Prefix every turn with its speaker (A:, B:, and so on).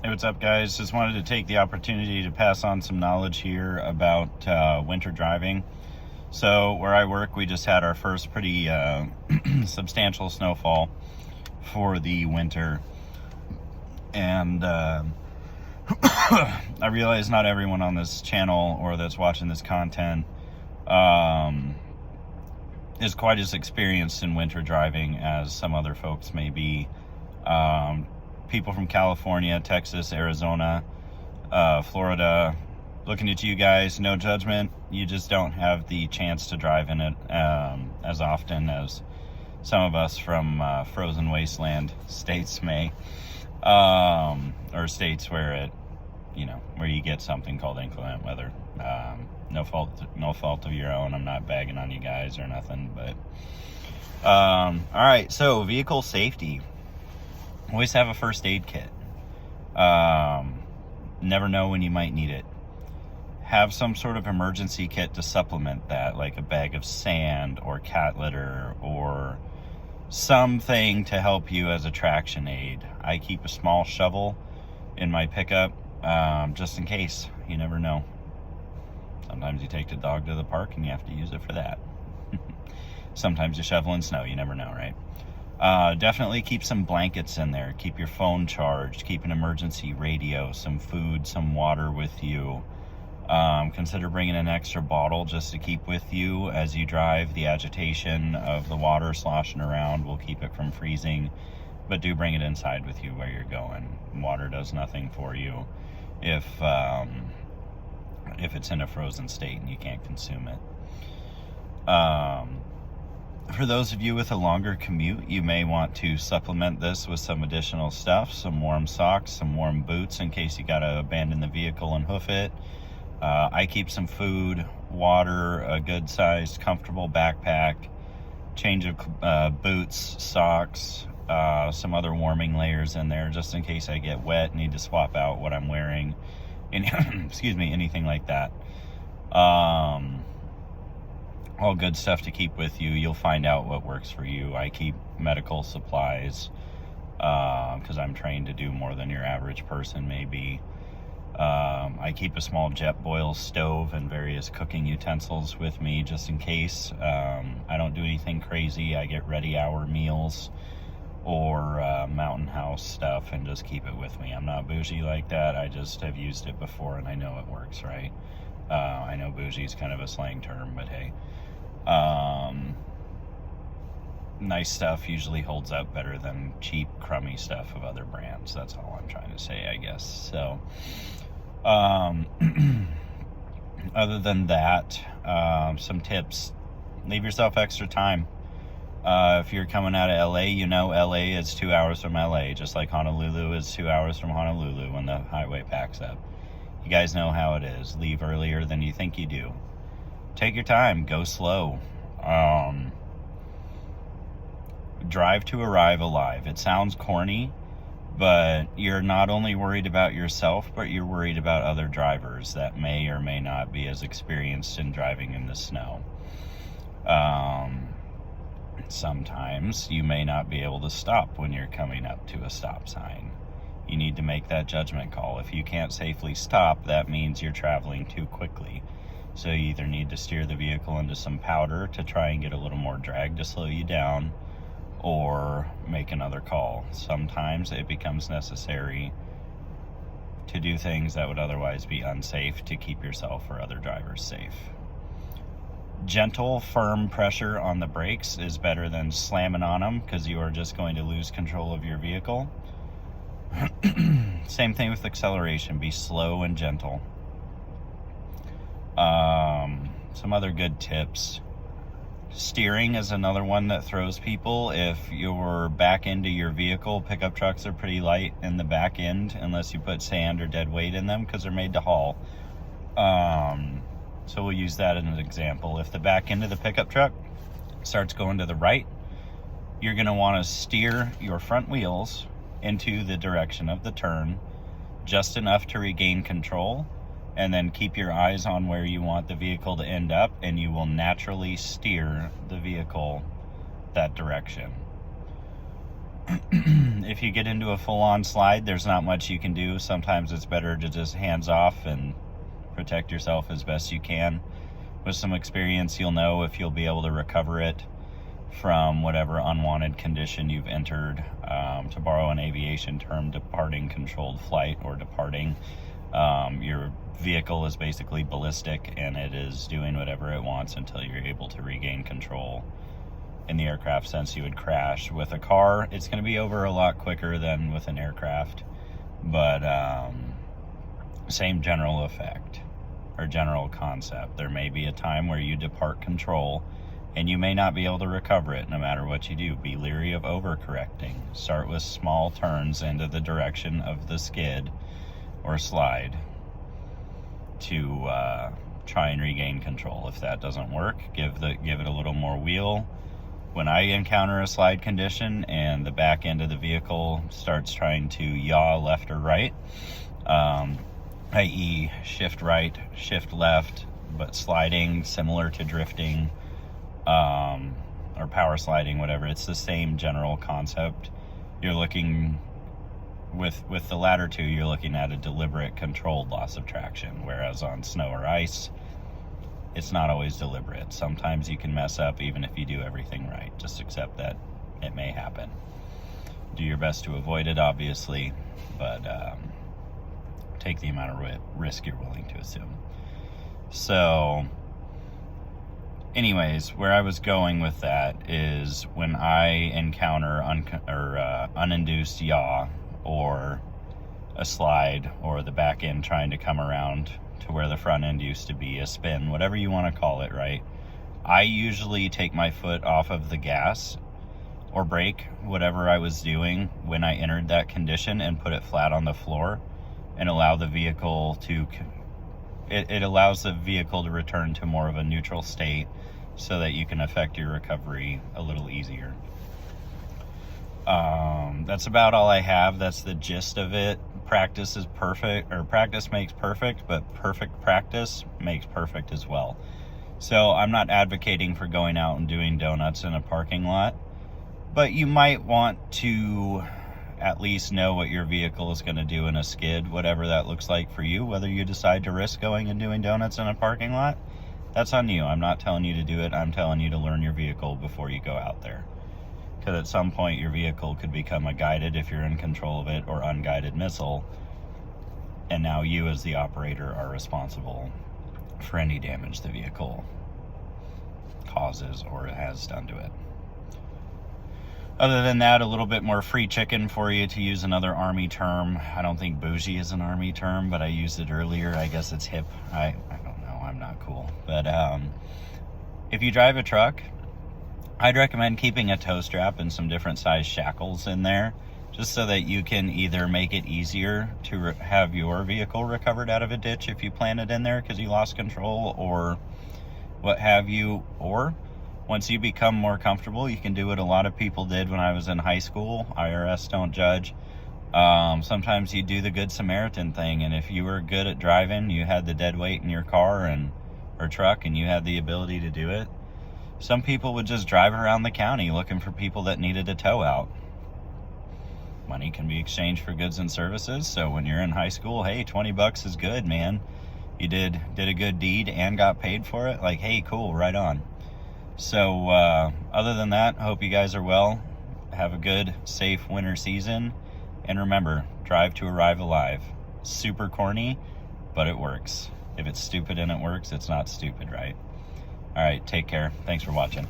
A: Hey, what's up, guys? Just wanted to take the opportunity to pass on some knowledge here about winter driving. So where I work, we just had our first pretty substantial snowfall for the winter. And I realize not everyone on this channel or that's watching this content is quite as experienced in winter driving as some other folks may be. People from California, Texas, Arizona, Florida, looking at you guys, no judgment. You just don't have the chance to drive in it as often as some of us from frozen wasteland states may, or states where where you get something called inclement weather. No fault of your own. I'm not bagging on you guys or nothing, but all right. So vehicle safety. Always have a first aid kit. Never know when you might need it. Have some sort of emergency kit to supplement that, like a bag of sand or cat litter or something to help you as a traction aid. I keep a small shovel in my pickup just in case. You never know. Sometimes you take the dog to the park and you have to use it for that. Sometimes you shovel in snow. You never know, right? Definitely keep some blankets in there. Keep your phone charged. Keep an emergency radio, some food, some water with you. Consider bringing an extra bottle just to keep with you as you drive. The agitation of the water sloshing around will keep it from freezing, but do bring it inside with you where you're going. Water does nothing for you if it's in a frozen state and you can't consume it. For those of you with a longer commute, you may want to supplement this with some additional stuff, some warm socks, some warm boots in case you got to abandon the vehicle and hoof it. I keep some food, water, a good sized, comfortable backpack, change of boots, socks, some other warming layers in there just in case I get wet, need to swap out what I'm wearing, excuse me, anything like that. All good stuff to keep with you. You'll find out what works for you. I keep medical supplies because I'm trained to do more than your average person maybe. I keep a small jet boil stove and various cooking utensils with me just in case. I don't do anything crazy. I get ready hour meals or mountain house stuff and just keep it with me. I'm not bougie like that. I just have used it before and I know it works, right? I know bougie is kind of a slang term, but hey. Nice stuff usually holds up better than cheap, crummy stuff of other brands. That's all I'm trying to say, I guess. So, other than that, some tips. Leave yourself extra time. If you're coming out of LA, you know LA is 2 hours from LA, just like Honolulu is 2 hours from Honolulu when the highway packs up. You guys know how it is. Leave earlier than you think you do. Take your time. Go slow. Drive to arrive alive. It sounds corny, but you're not only worried about yourself, but you're worried about other drivers that may or may not be as experienced in driving in the snow. Sometimes you may not be able to stop when you're coming up to a stop sign. You need to make that judgment call. If you can't safely stop, that means you're traveling too quickly. So you either need to steer the vehicle into some powder to try and get a little more drag to slow you down, or make another call. Sometimes it becomes necessary to do things that would otherwise be unsafe to keep yourself or other drivers safe. Gentle, firm pressure on the brakes is better than slamming on them because you are just going to lose control of your vehicle. Same thing with acceleration. Be slow and gentle. Some other good tips. Steering is another one that throws people. If you're back into your vehicle, pickup trucks are pretty light in the back end unless you put sand or dead weight in them because they're made to haul. So we'll use that as an example. If the back end of the pickup truck starts going to the right, you're going to want to steer your front wheels into the direction of the turn just enough to regain control, and then keep your eyes on where you want the vehicle to end up, and you will naturally steer the vehicle that direction. If you get into a full-on slide, there's not much you can do. Sometimes it's better to just hands off and protect yourself as best you can. With some experience, you'll know if you'll be able to recover it from whatever unwanted condition you've entered. To borrow an aviation term, departing controlled flight or departing. Your vehicle is basically ballistic and it is doing whatever it wants until you're able to regain control. In the aircraft sense, you would crash. With a car, it's going to be over a lot quicker than with an aircraft, but same general effect or general concept. There may be a time where you depart control and you may not be able to recover it no matter what you do. Be leery of overcorrecting. Start with small turns into the direction of the skid or slide to try and regain control. If that doesn't work, give it a little more wheel. When I encounter a slide condition and the back end of the vehicle starts trying to yaw left or right, i.e. shift right, shift left, but sliding similar to drifting, or power sliding, whatever, it's the same general concept. You're looking, with the latter two, you're looking at a deliberate controlled loss of traction, whereas on snow or ice, it's not always deliberate. Sometimes you can mess up even if you do everything right. Just accept that it may happen. Do your best to avoid it, obviously, but take the amount of risk you're willing to assume. So anyways, where I was going with that is when I encounter uninduced yaw or a slide or the back end trying to come around to where the front end used to be, a spin, whatever you want to call it, right? I usually take my foot off of the gas or brake, whatever I was doing when I entered that condition, and put it flat on the floor and allow the vehicle to, it allows the vehicle to return to more of a neutral state so that you can affect your recovery a little easier. That's about all I have. That's the gist of it. Practice is perfect, or practice makes perfect, but perfect practice makes perfect as well. So I'm not advocating for going out and doing donuts in a parking lot, but you might want to at least know what your vehicle is going to do in a skid, whatever that looks like for you. Whether you decide to risk going and doing donuts in a parking lot, that's on you. I'm not telling you to do it. I'm telling you to learn your vehicle before you go out there. Because at some point your vehicle could become a guided, if you're in control of it, or unguided missile, and now you as the operator are responsible for any damage the vehicle causes or has done to it. Other than that, a little bit more free chicken for you, to use another Army term. I don't think bougie is an Army term, but I used it earlier. I guess it's hip. I don't know. I'm not cool. But if you drive a truck, I'd recommend keeping a tow strap and some different size shackles in there, just so that you can either make it easier to have your vehicle recovered out of a ditch if you plant it in there because you lost control or what have you. Or once you become more comfortable, you can do what a lot of people did when I was in high school. IRS don't judge. Sometimes you do the Good Samaritan thing, and if you were good at driving, you had the dead weight in your car or truck, and you had the ability to do it, some people would just drive around the county looking for people that needed a tow out. Money can be exchanged for goods and services, so when you're in high school, hey, $20 is good, man. You did a good deed and got paid for it. Like, hey, cool, right on. So other than that, I hope you guys are well. Have a good, safe winter season. And remember, drive to arrive alive. Super corny, but it works. If it's stupid and it works, it's not stupid, right? All right, take care. Thanks for watching.